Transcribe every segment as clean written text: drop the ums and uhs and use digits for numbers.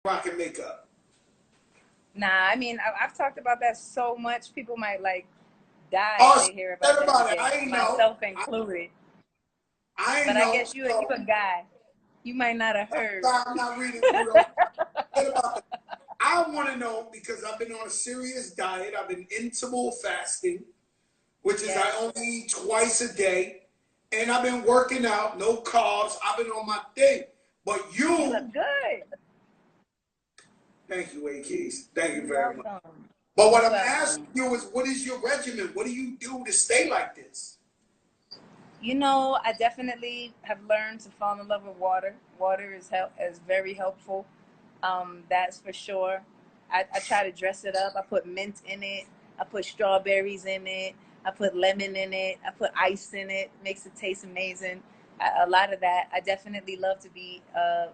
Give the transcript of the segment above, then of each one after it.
rocking makeup? Nah, I mean, I've talked about that so much. People might like die if Oh, they hear about forget that about it. again, I ain't know. myself included. I ain't But I know. guess you So a guy. You might not have heard. I'm not reading through those. Forget about it. I want to know because I've been on a serious diet. I've been interval fasting, which is I Yes. only eat twice a day, and I've been working out, no carbs. I've been on my thing. But You you, look good. thank you, A Keys. Thank you You're very much. welcome. But what You're I'm asking welcome. you is, what is your regimen? What do you do to stay like this? You know, I definitely have learned to fall in love with water. Water is very helpful. That's for sure. I try to dress it up. I put mint in it. I put strawberries in it. I put lemon in it. I put ice in it. Makes it taste amazing. A lot of that. I definitely love to be. I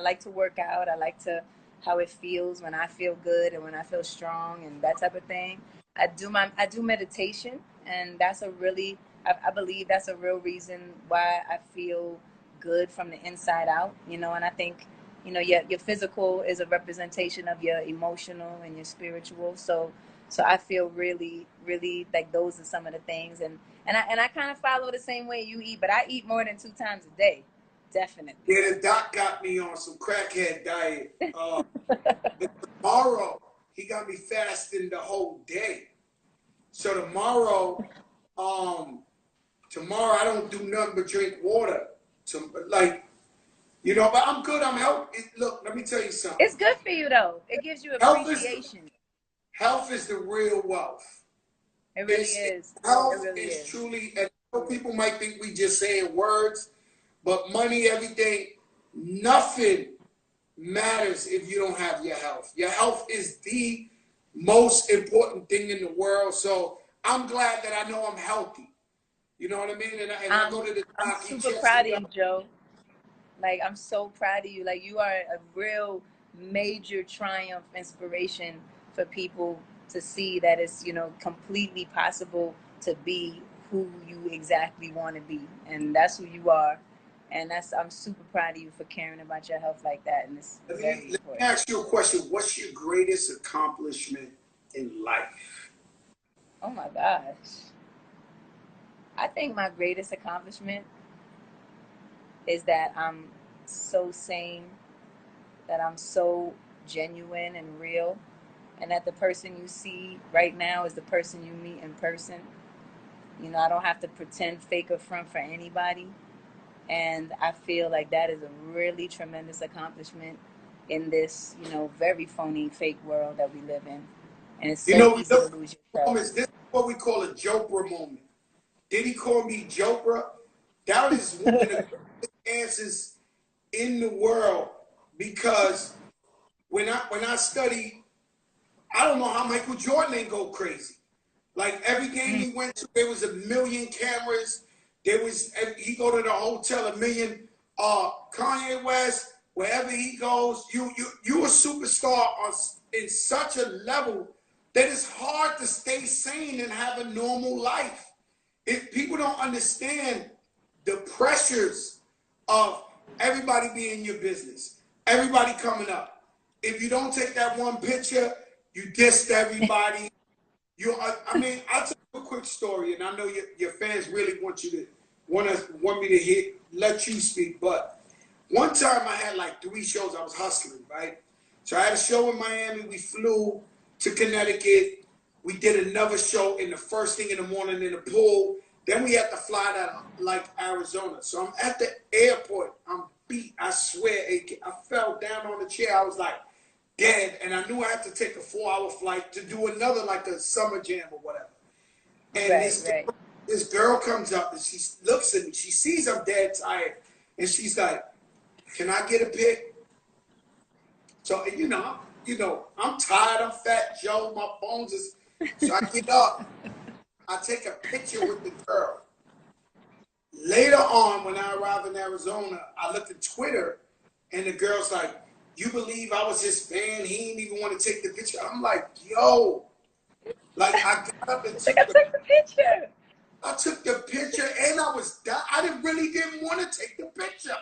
like to work out. I like to how it feels when I feel good and when I feel strong and that type of thing. I do meditation, and that's a really I believe that's a real reason why I feel good from the inside out. You know, and I think your physical is a representation of your emotional and your spiritual. So I feel really like those are some of the things, and I kind of follow the same way you eat, but I eat more than 2 times a day, definitely. Yeah, the doc got me on some crackhead diet. Tomorrow, he got me fasting the whole day. So tomorrow I don't do nothing but drink water. But I'm good. I'm healthy. Look, let me tell you something. It's good for you though. It gives you Health is appreciation. health is the real wealth. It really is. It Health really is is. truly, and people might think we just saying words, but money, everything, nothing matters if you don't have your health. Your health is the most important thing in the world. So I'm glad that I know I'm healthy. You know what I mean? And I go to the I'm doc, he super checks proud of me you, out. Joe. Like I'm so proud of you. Like you are a real major triumph inspiration for people to see that it's, completely possible to be who you exactly want to be. And that's who you are. And I'm super proud of you for caring about your health like that. And it's very Let me important. ask you a question. What's your greatest accomplishment in life? Oh my gosh. I think my greatest accomplishment is that I'm so sane, that I'm so genuine and real, and that the person you see right now is the person you meet in person. I don't have to pretend, fake, or front for anybody. And I feel like that is a really tremendous accomplishment in this, very phony, fake world that we live in. And it's You so know, easy to lose yourself. this is what we call a Jopra moment. Did he call me Jopra? That is one of the greatest answers in the world because when I study, I don't know how Michael Jordan ain't go crazy. Like every game he went to, there was a million cameras. He go to the hotel, a million. Kanye West, wherever he goes, you a superstar in such a level that it's hard to stay sane and have a normal life. If people don't understand the pressures of everybody being in your business, everybody coming up. If you don't take that one picture, you dissed everybody. I'll tell you a quick story, and I know your fans really want me to let you speak. But one time I had like 3 shows. I was hustling, right? So I had a show in Miami. We flew to Connecticut. We did another show in the first thing in the morning in the pool. Then we had to fly to like Arizona. So I'm at the airport. I'm beat. I swear, I fell down on the chair. I was like dead, and I knew I had to take a 4-hour flight to do another like a summer jam or whatever. And Right. this girl comes up and she looks at me. She sees I'm dead tired, and she's like, "Can I get a pic?" So I'm tired. I'm fat, Joe. My bones is. So I get up. I take a picture with the girl. Later on, when I arrive in Arizona, I look at Twitter, and the girl's like, "You believe I was his fan? He didn't even want to take the picture." I'm like, "Yo." Like I got up and Like I took the picture. I took the picture, and I didn't want to take the picture.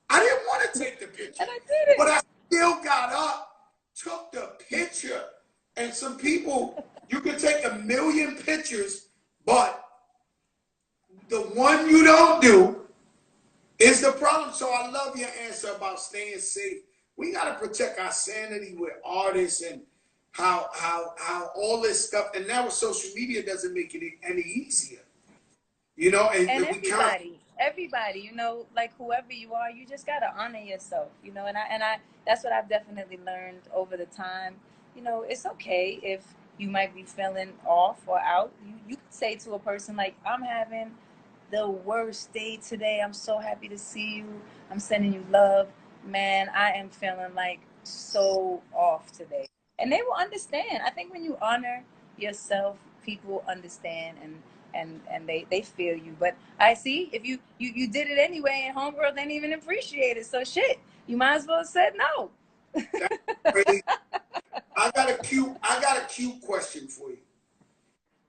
I didn't want to take the picture, And I did but it. I still got some people, you can take a million pictures, but the one you don't do is the problem. So I love your answer about staying safe. We got to protect our sanity with artists and how all this stuff. And now with social media doesn't make it any easier, you know. And everybody, you know, like whoever you are, you just gotta honor yourself, you know. And I, that's what I've definitely learned over the time. You know, it's okay if you might be feeling off or out. You could say to a person like, "I'm having the worst day today. I'm so happy to see you. I'm sending you love. Man, I am feeling like so off today." And they will understand. I think when you honor yourself, people understand and they feel you. But I see if you did it anyway and homegirl didn't even appreciate it. So shit, you might as well have said no. That's crazy. I got a cute question for you.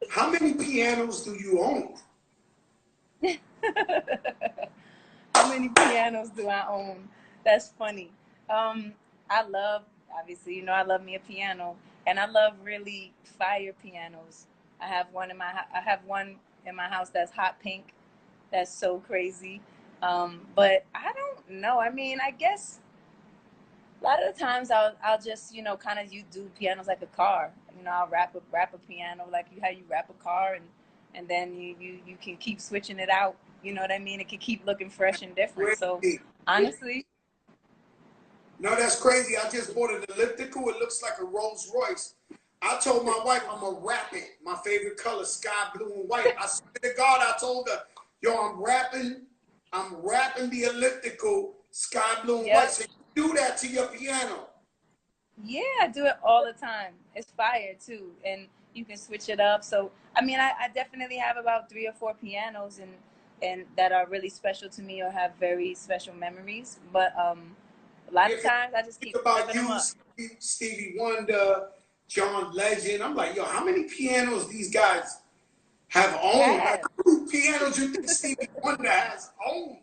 How many pianos do you own? How many pianos do I own? That's funny. I love, obviously, you know, I love me a piano, and I love really fire pianos. I have one in my house that's hot pink. That's so crazy. But I don't know. I mean, I guess a lot of the times I'll just, you know, kind of, you do pianos like a car. You know, I'll wrap a piano like how you wrap a car, and then you can keep switching it out. You know what I mean? It can keep looking fresh and different. So Crazy. honestly, No, that's crazy. I just bought an elliptical. It looks like a Rolls Royce. I told my wife I'm gonna wrap it. My favorite color, sky blue and white. I swear to God, I told her, yo, I'm wrapping the elliptical sky blue and yep. white. So you do that to your piano. Yeah, I do it all the time. It's fire too, and you can switch it up. So I mean, I definitely have about 3 or 4 pianos, and that are really special to me or have very special memories. But a lot of If you times I just think keep about ripping them you, up. Stevie Wonder, John Legend, I'm like, yo, how many pianos these guys have owned? Like, Have. how many pianos you think Stevie Wonder has owned?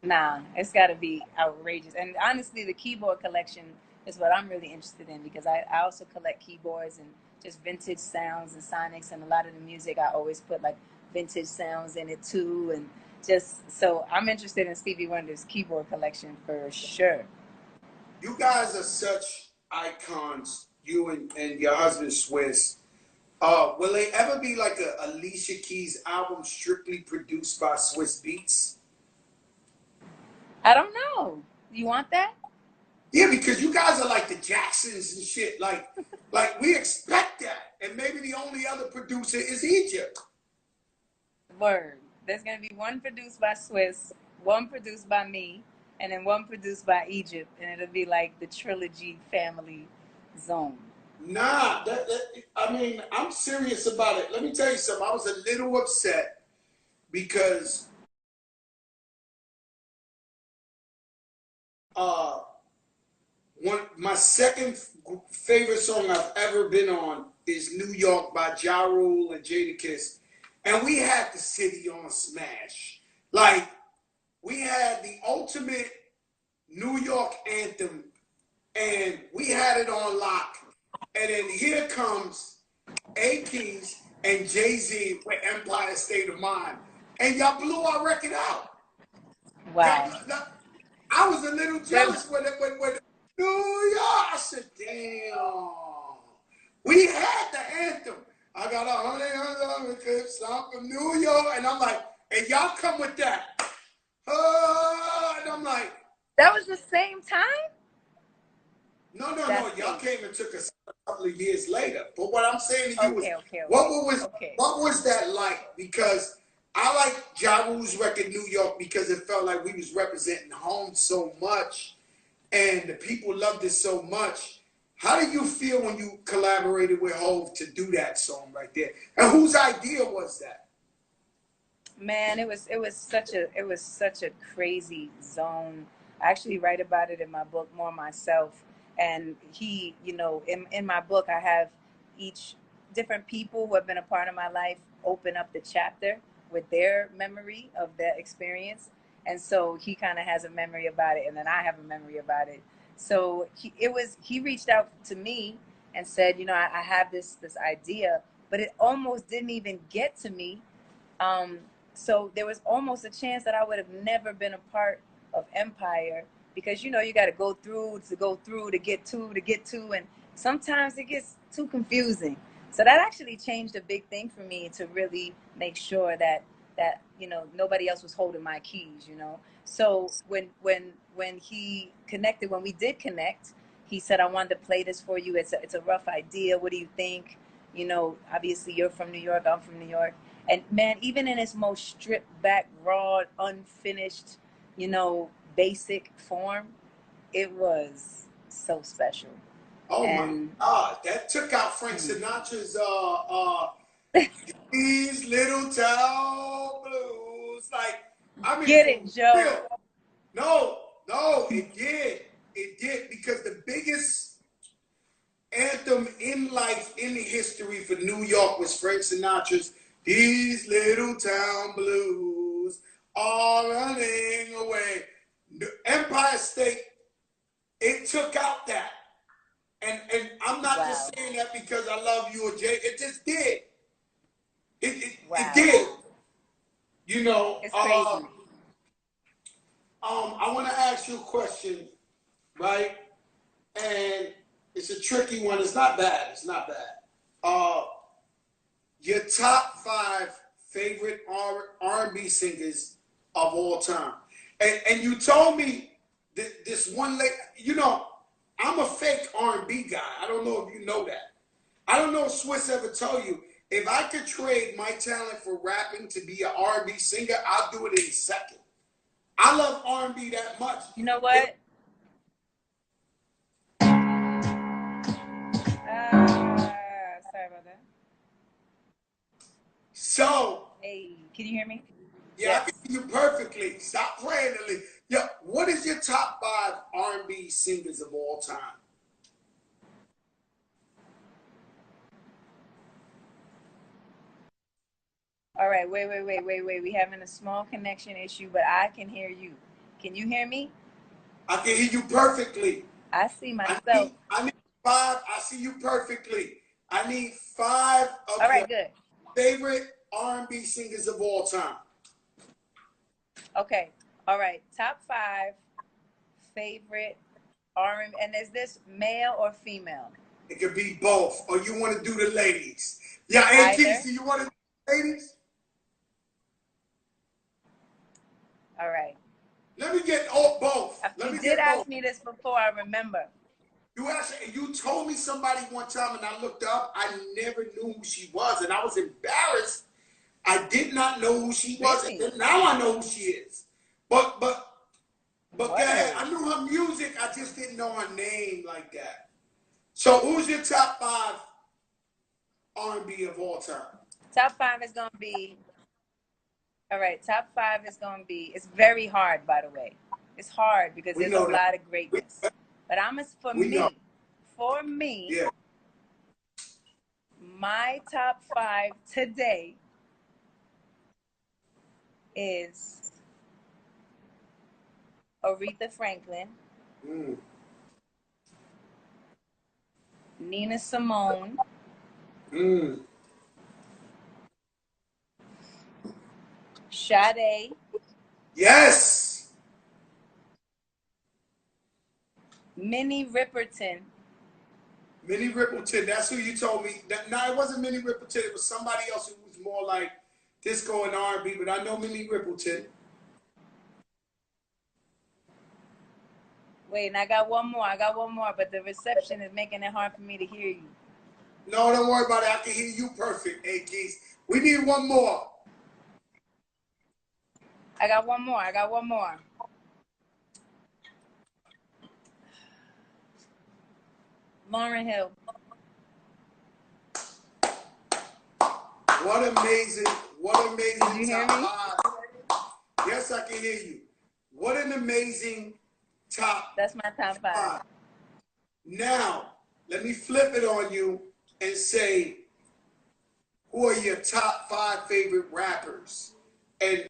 Nah, it's got to be outrageous. And honestly, the keyboard collection is what I'm really interested in because I also collect keyboards and just vintage sounds and sonics. And a lot of the music, I always put like vintage sounds in it too. And just so I'm interested in Stevie Wonder's keyboard collection for sure. You guys are such icons, you and your husband Swiss. Will they ever be like a Alicia Keys album strictly produced by Swiss Beats? I don't know. You want that? Yeah, because you guys are like the Jacksons and shit. Like we expect that. And maybe the only other producer is Egypt. Word. There's going to be one produced by Swiss, one produced by me, and then one produced by Egypt. And it'll be like the trilogy family zone. Nah, I mean, I'm serious about it. Let me tell you something. I was a little upset because uh, my second favorite song I've ever been on is New York by Ja Rule and Jadakiss. And we had the city on smash. Like, we had the ultimate New York anthem, and we had it on lock. And then here comes A-Keys and Jay-Z with Empire State of Mind. And y'all blew our record out. Wow. I was a little jealous when New York. I said, damn. We had the anthem. I got 100 clips. I'm from New York. And I'm like, and y'all come with that. And I'm like. That was the same time? No. Y'all came and took us a couple of years later. But what I'm saying to you is, what was that like? Because I like Ja Rule's record New York because it felt like we was representing home so much, and the people loved it so much. How did you feel when you collaborated with Hov to do that song right there? And whose idea was that? Man, it was such a crazy zone. I actually write about it in my book more myself. And he, you know, in my book I have each different people who have been a part of my life open up the chapter with their memory of that experience. And so he kind of has a memory about it, and then I have a memory about it. So he reached out to me and said, you know, I have this idea, but it almost didn't even get to me. So there was almost a chance that I would have never been a part of Empire, because you know you got to go through to get to, and sometimes it gets too confusing. So that actually changed a big thing for me, to really make sure that you know nobody else was holding my keys. You know, so when he connected, when we did connect, he said, I wanted to play this for you. It's a rough idea. What do you think? You know, obviously you're from New York, I'm from New York. And man, even in its most stripped back, raw, unfinished, you know, basic form, it was so special. Oh And my God, that took out Frank Sinatra's These Little Town Blues. Like, I mean, get it, Joe. real. No, it did. It did, because the biggest anthem in life, in the history for New York, was Frank Sinatra's These Little Town Blues All Running Away. The Empire State, it took out that. And I'm not just saying that because I love you or Jay. It just did. It did. You know, it's crazy. I want to ask you a question, right? And it's a tricky one. It's not bad. It's not bad. Your top 5 favorite R&B singers of all time. And you told me that this one lady, you know, I'm a fake R&B guy. I don't know if you know that. I don't know if Swiss ever told you, if I could trade my talent for rapping to be an R&B singer, I'll do it in a second. I love R&B that much. You know what? Sorry about that. So, hey, can you hear me? Yeah, yes. I can hear you perfectly. Stop playing, Alicia. Yeah, what is your top 5 R&B singers of all time? All right, wait. We having a small connection issue, but I can hear you. Can you hear me? I can hear you perfectly. I see myself. I need 5. I see you perfectly. I need 5 of your favorite R&B singers of all time. Okay. All right. Top 5 favorite R&B. And is this male or female? It could be both. Or you want to do the ladies? Yeah, hey, Keith, do you want to do the ladies? All right. Let me get both. You did ask me this before, I remember. You told me somebody one time, and I looked up. I never knew who she was, and I was embarrassed. I did not know who she was, and now I know who she is. But go ahead. I knew her music. I just didn't know her name like that. So, who's your top 5 R&B of all time? Top 5 is gonna be. All right. Top 5 is gonna be. It's very hard, by the way. It's hard because there's a lot of greatness. But for me, yeah. My top 5 today is Aretha Franklin, Nina Simone, Sade. Yes. Minnie Riperton. Minnie Riperton, that's who you told me. No, it wasn't Minnie Riperton. It was somebody else who was more like disco and R&B, but I know Minnie Riperton. Wait, and I got one more, but the reception is making it hard for me to hear you. No, don't worry about it. I can hear you perfect, hey, Keith. We need one more. I got one more. Lauryn Hill. What amazing Did you hear me? Yes, I can hear you. What an amazing top. That's my top 5. Now, let me flip it on you and say, who are your top 5 favorite rappers? And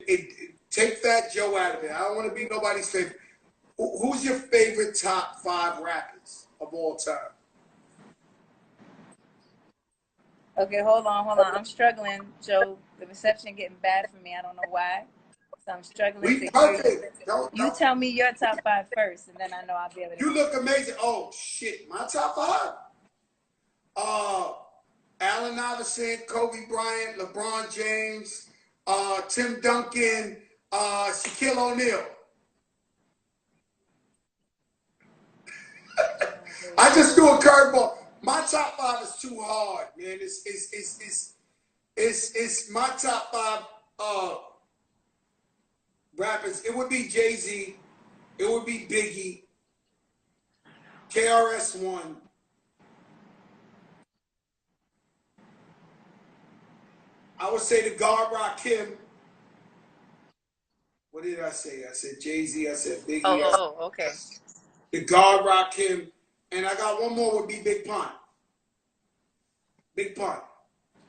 take Fat Joe out of it. I don't want to be nobody's favorite. Who's your favorite top 5 rappers of all time? Okay, hold on, hold on. I'm struggling, Joe. The reception getting bad for me. I don't know why. So I'm struggling We to hear you. perfect. Don't, You don't. tell me your top 5 first, and then I know I'll be able to. You look amazing. Oh shit, my top 5. Uh, Allen Iverson, Kobe Bryant, LeBron James, Tim Duncan, Shaquille O'Neal. I just threw a curveball. My top 5 is too hard, man. It's my top 5 rappers. It would be Jay-Z. It would be Biggie. KRS-One. I would say the God Rakim. What did I say? I said Jay-Z. I said Biggie. Okay. The God Rakim. And I got one more would be Big Pun. Big Pun.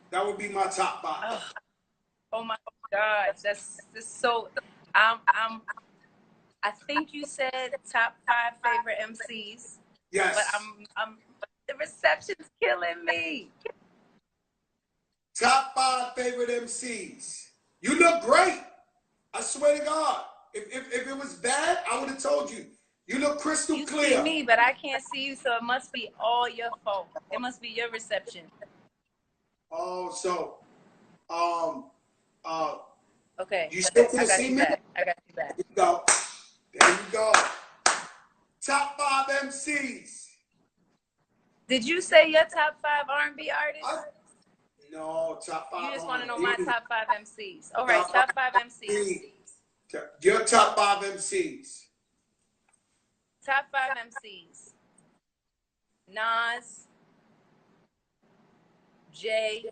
That would be my top 5. Oh my gosh, that's so. I think you said top 5 favorite MCs. Yes. But the reception's killing me. Top 5 favorite MCs. You look great. I swear to God. If it was bad, I would have told you. You look crystal clear. You see me, but I can't see you, so it must be all your fault. It must be your reception. Oh, so, okay. You still can't see me? I got you back. There you go. There you go. Top 5 MCs. Did you say your top 5 R&B artists? No, top 5. You just want to know my top 5 MCs. All right, top 5 MCs. Your top 5 MCs. Top 5 MCs. Nas, Jay,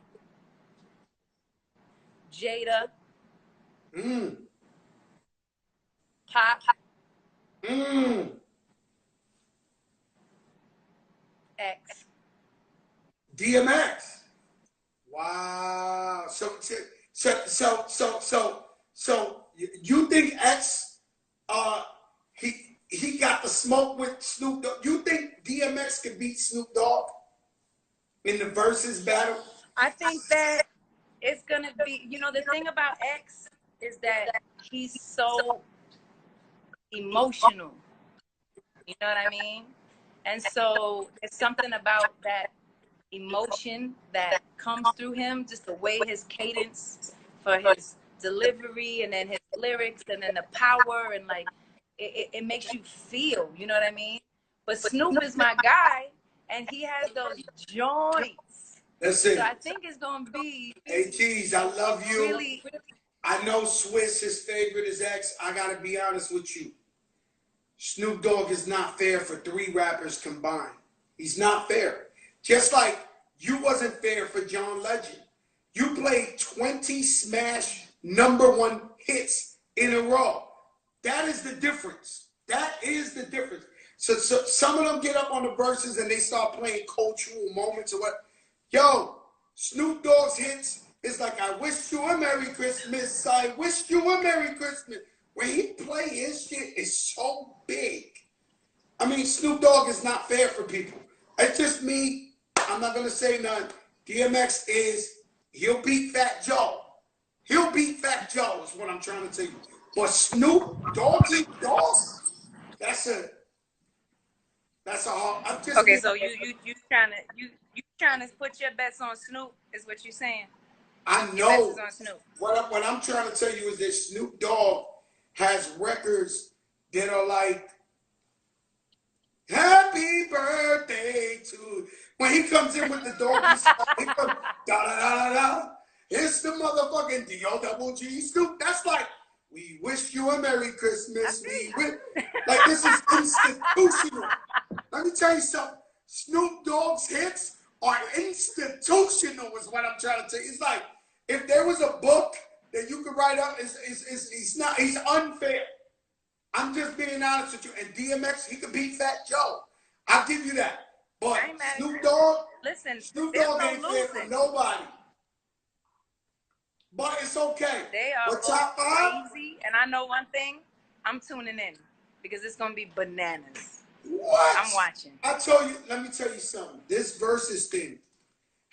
Jada, Pop, X. DMX. Wow. So you think X he got the smoke with Snoop Dogg? You think DMX can beat Snoop Dogg in the versus battle? I think that it's gonna be, the thing about X is that he's so emotional. You know what I mean? And so it's something about that emotion that comes through him, just the way his cadence for his delivery and then his lyrics and then the power and like it makes you feel, you know what I mean? But Snoop is my guy and he has those joints. Listen, so I think it's gonna be hey G's, I love you. Really, I know Swiss, his favorite is X. I gotta be honest with you. Snoop Dogg is not fair for 3 rappers combined. He's not fair. Just like you wasn't fair for John Legend. You played 20 smash #1 hits in a row. That is the difference. That is the difference. So some of them get up on the verses and they start playing cultural moments or what. Yo, Snoop Dogg's hits is like, I wish you a Merry Christmas. I wish you a Merry Christmas. When he play his shit is so big. I mean, Snoop Dogg is not fair for people. It's just me. I'm not going to say none. DMX he'll beat Fat Joe. He'll beat Fat Joe is what I'm trying to tell you. But Snoop Doggy Dogg, that's a hard. I'm just okay, so you trying to put your bets on Snoop is what you're saying. I know. On Snoop. What I'm trying to tell you is that Snoop Dogg has records that are like, happy birthday to, when he comes in with the doggy style, he comes, da-da-da-da-da. It's the motherfucking D-O-double-G Snoop. That's like, we wish you a Merry Christmas. Like, this is institutional. Let me tell you something. Snoop Dogg's hits are institutional is what I'm trying to tell you. It's like, if there was a book that you could write up, he's unfair. I'm just being honest with you. And DMX, he could beat Fat Joe. I'll give you that. But Snoop Dogg, Snoop Dogg ain't fair for nobody. But it's okay. They are top 5? Crazy. And I know one thing. I'm tuning in because it's going to be bananas. What? I'm watching. Let me tell you something. This versus thing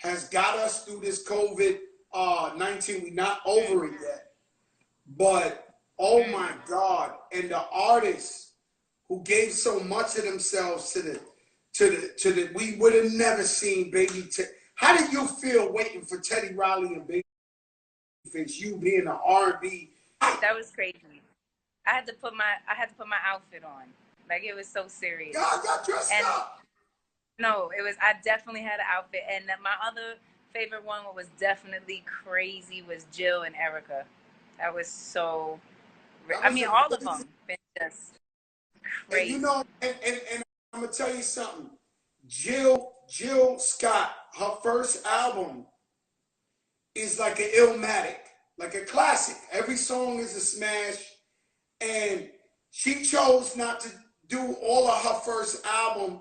has got us through this COVID-19. We're not over it yet. But, oh my God, and the artists who gave so much of themselves to the we would have never seen Baby Teddy. How did you feel waiting for Teddy Riley and Babyface, you being an R&B? That was crazy. I had to put my outfit on. Like, it was so serious. Y'all got dressed up. No, it was, I definitely had an outfit. And my other favorite one was definitely crazy was Jill and Erica. That was so, I mean, all of them been just crazy. And you know, and I'm gonna tell you something. Jill Scott, her first album is like an Illmatic, like a classic. Every song is a smash. And she chose not to do all of her first album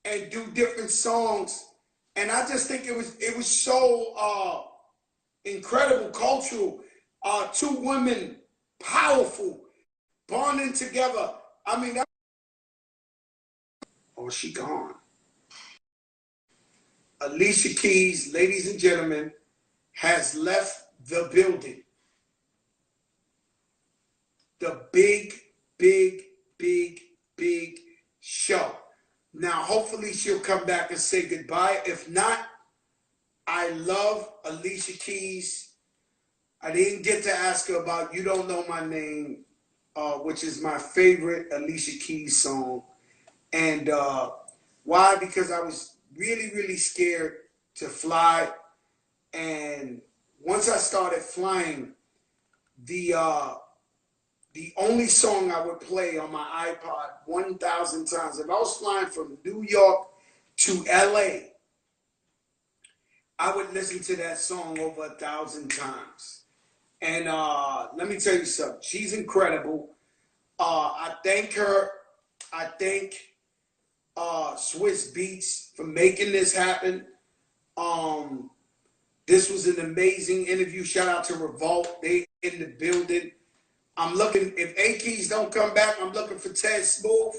and do different songs. And I just think it was so incredible, cultural. Two women, powerful, bonding together. I mean, oh, she gone. Alicia Keys, ladies and gentlemen, has left the building. The big show. Now, hopefully she'll come back and say goodbye. If not, I love Alicia Keys. I didn't get to ask her about You Don't Know My Name, which is my favorite Alicia Keys song. And why? Because I was really scared to fly. And once I started flying, the only song I would play on my iPod 1,000 times, if I was flying from New York to LA, I would listen to that song over 1,000 times. And let me tell you something. She's incredible. I thank her. I thank Swiss Beats for making this happen. This was an amazing interview. Shout out to Revolt. They in the building. I'm looking, if A-Keys don't come back, I'm looking for Ted Smooth.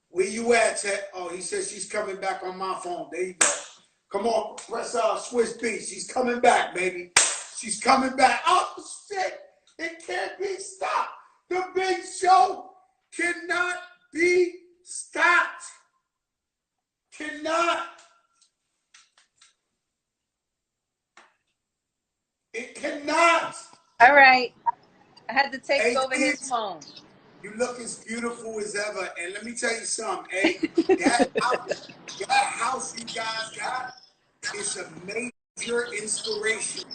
Where you at, Ted? Oh, he says she's coming back on my phone. There you go. Come on, press Swiss Beats. She's coming back, baby. She's coming back. Oh, shit. It can't be stopped. The big show cannot be stopped. Cannot. It cannot. All right. I had to take over his phone. You look as beautiful as ever. And let me tell you something, hey, that house you guys got is a major inspiration.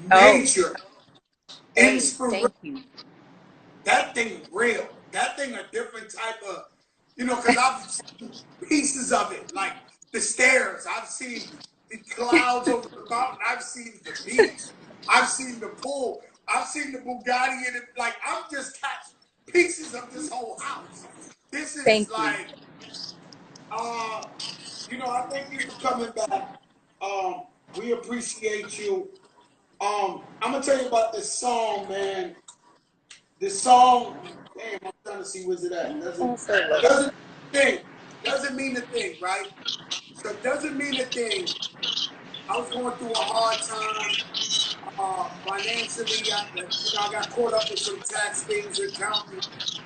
Major inspiration. Thank you. That thing real. That thing a different type of, you know, because I've seen pieces of it, like the stairs. I've seen the clouds over the mountain. I've seen the beach. I've seen the pool. I've seen the Bugatti in it. Like, I'm just catching pieces of this whole house. This is you know, I thank you for coming back. We appreciate you. I'm gonna tell you about this song, man. This song, damn, I'm trying to see where's it at. Doesn't mean a thing, right? So it doesn't mean a thing. I was going through a hard time. Financially, I got caught up in some tax things and accounting.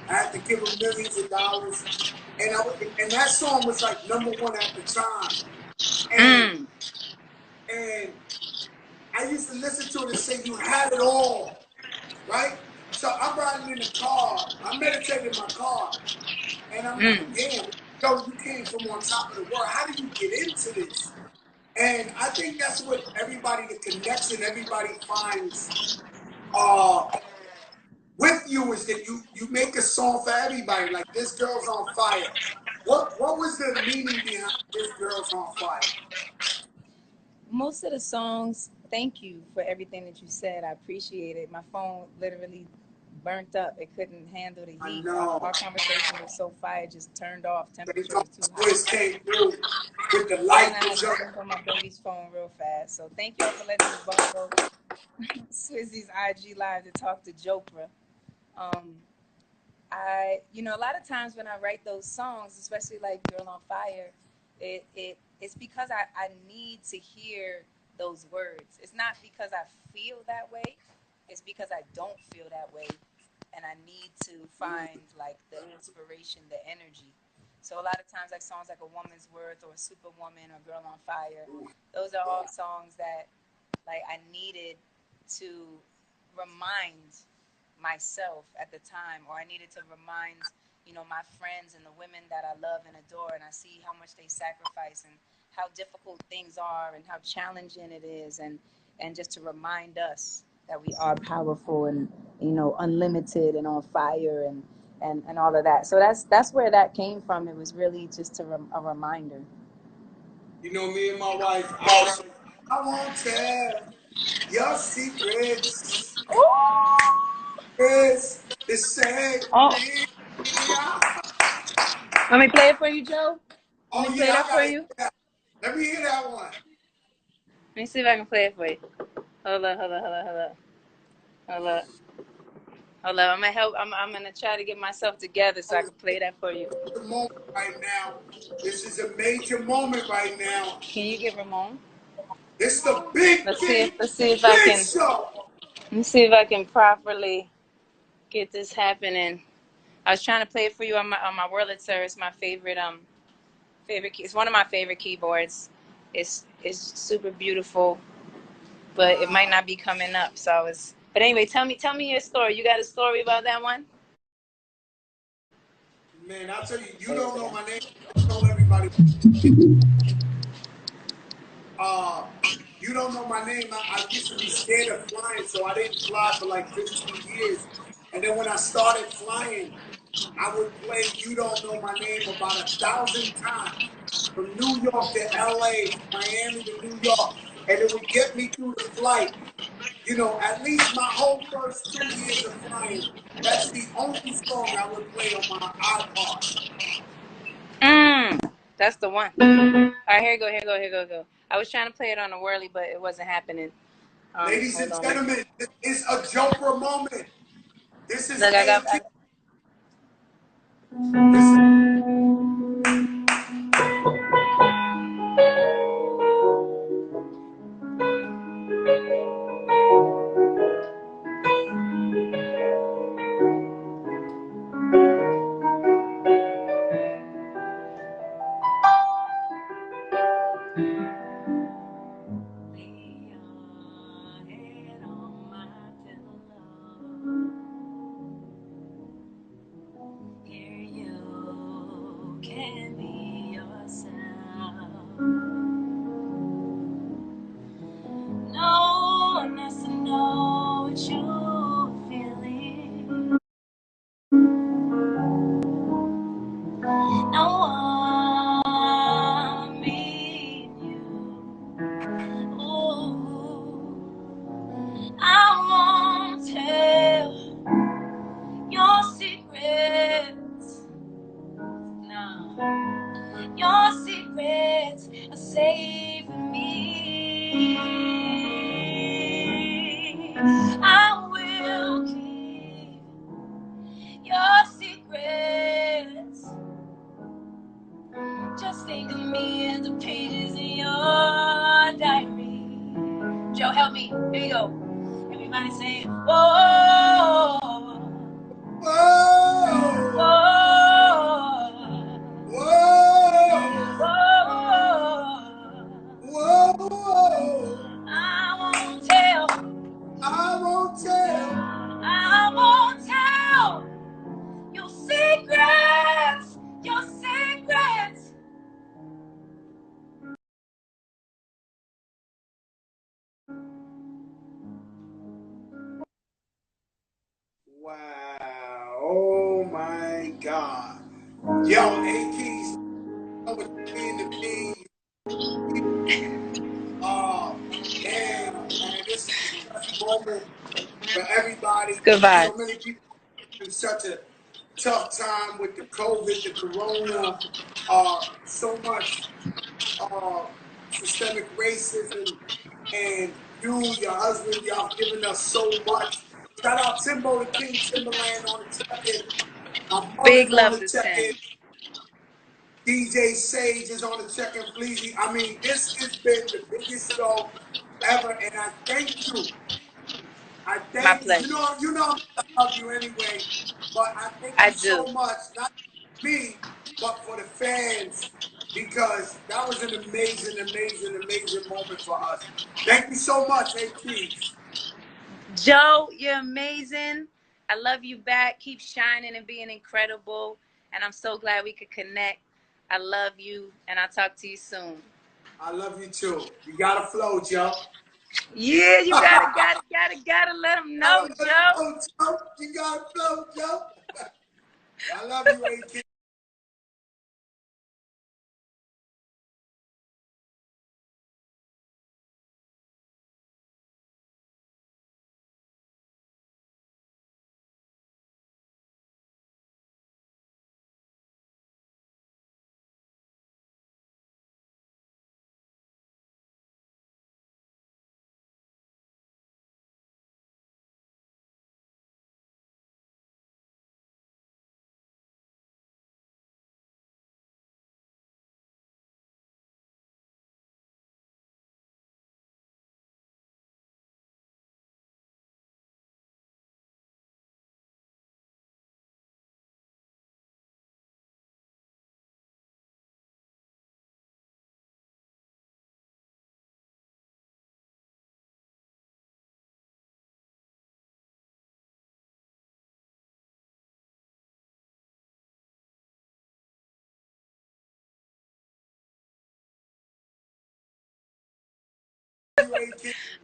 I had to give them millions of dollars, and that song was like #1 at the time. And I used to listen to it and say, "You had it all," right? So I'm riding in the car. I'm meditating in my car, and I'm like, "Damn, yo, you came from on top of the world. How did you get into this?" And I think that's what everybody, the connection everybody finds with you is that you make a song for everybody. Like, This Girl's on Fire. What was the meaning behind This Girl's on Fire? Most of the songs, thank you for everything that you said. I appreciate it. My phone literally burnt up. It couldn't handle the heat. Our conversation was so fire, it just turned off. Temperature was too hot. Came through with the light. And I had to jump on my baby's phone real fast. So thank y'all for letting me borrow Swizzy's IG Live to talk to Jopra. You know, a lot of times when I write those songs, especially like Girl on Fire, It's because I need to hear those words. It's not because I feel that way. It's because I don't feel that way, and I need to find like the inspiration, the energy. So a lot of times, like songs like "A Woman's Worth" or "Superwoman" or "Girl on Fire," those are all songs that like I needed to remind myself at the time, or I needed to remind, you know, my friends and the women that I love and adore, and I see how much they sacrifice and how difficult things are and how challenging it is, and just to remind us that we are powerful and, you know, unlimited and on fire and all of that. So that's where that came from. It was really just a reminder. You know, me and my wife, Alicia, I won't tell your secrets. It's the same Oh, thing. let me play it for you, Joe. Let Oh me play yeah, that I for gotta hear you. that. Let me hear that one. Let me see if I can play it for you. Hold up, hold up, hold up, hold up. Hold up. Hold up. I'm gonna help. I'm gonna try to get myself together so I Oh, can play that for you. it's a moment right now. This is a major moment right now. Can you get Ramon? It's the big, big, Let's see if I big can. show. Let me see if I can properly get this happening. I was trying to play it for you on my Wurlitzer. It's my favorite key. It's one of my favorite keyboards. It's super beautiful, but it might Wow. not be coming up. So I was. But anyway, tell me your story. You got a story about that one? Man, I'll tell you, you Wait don't for know that. my name. I tell everybody. Uh, you don't know my name. I used to be scared of flying, so I didn't fly for like 15 years. And then when I started flying, I would play You Don't Know My Name about 1,000 times from New York to LA, from Miami to New York. And it would get me through the flight. You know, at least my whole first 2 years of flying, that's the only song I would play on my iPod. That's the one. All right, here you go, here you go, here you go, go. I was trying to play it on the whirly, but it wasn't happening. Ladies Hold and on. gentlemen, this is a Joker moment. This is Look, I got. AK. This is whoa, whoa, whoa. I won't tell. Wow. Oh my God. Yo, AKs, know what you mean to me. Uh, damn, man, this is a special moment for everybody. It's good You know, vibes. many people in such a tough time with the COVID, the corona, so much systemic racism, and you, your husband, y'all giving us so much. Shout out Timbo the King Timberland on the check-in. My Big mother's on love the to check-in. Tim. DJ Sage is on the check-in, Fleazy. I mean, this has been the biggest show ever, and I thank you. I My thank you. pleasure. You know I love you anyway, but I thank I you do. so much, not for me, but for the fans, because that was an amazing, amazing, amazing moment for us. Thank you so much, A Keys. Joe, you're amazing. I love you back. Keep shining and being incredible. And I'm so glad we could connect. I love you, and I'll talk to you soon. I love you too. You gotta flow, Joe. Yeah, you gotta let them know, Joe. Flow, Joe. You gotta flow, Joe. I love you, A Keys.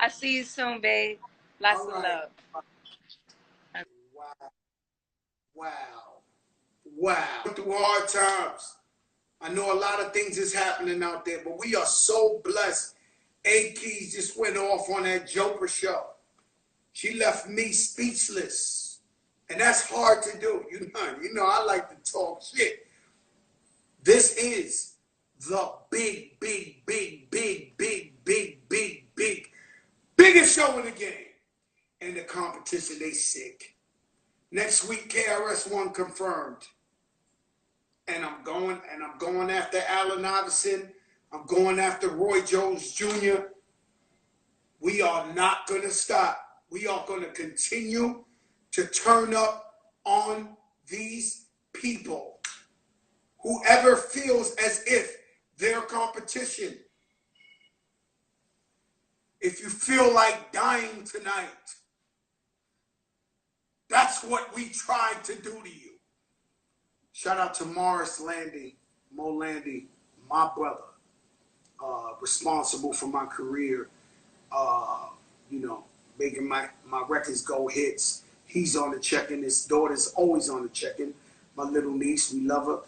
I see you soon, babe. Lots All of right. love. Wow. Wow. Wow. Through hard times. I know a lot of things is happening out there, but we are so blessed. A Keys just went off on that Joker show. She left me speechless. And that's hard to do. You know, I like to talk shit. This is the biggest show in the game. And the competition, they sick. Next week, KRS-One confirmed. And I'm going after Allen Iverson. I'm going after Roy Jones Jr. We are not going to stop. We are going to continue to turn up on these people. Whoever feels as if their competition, if you feel like dying tonight, that's what we tried to do to you. Shout out to Morris Landy, Mo Landy, my brother, responsible for my career, you know, making my records go hits. He's on the check-in. His daughter's always on the check-in. My little niece, we love her.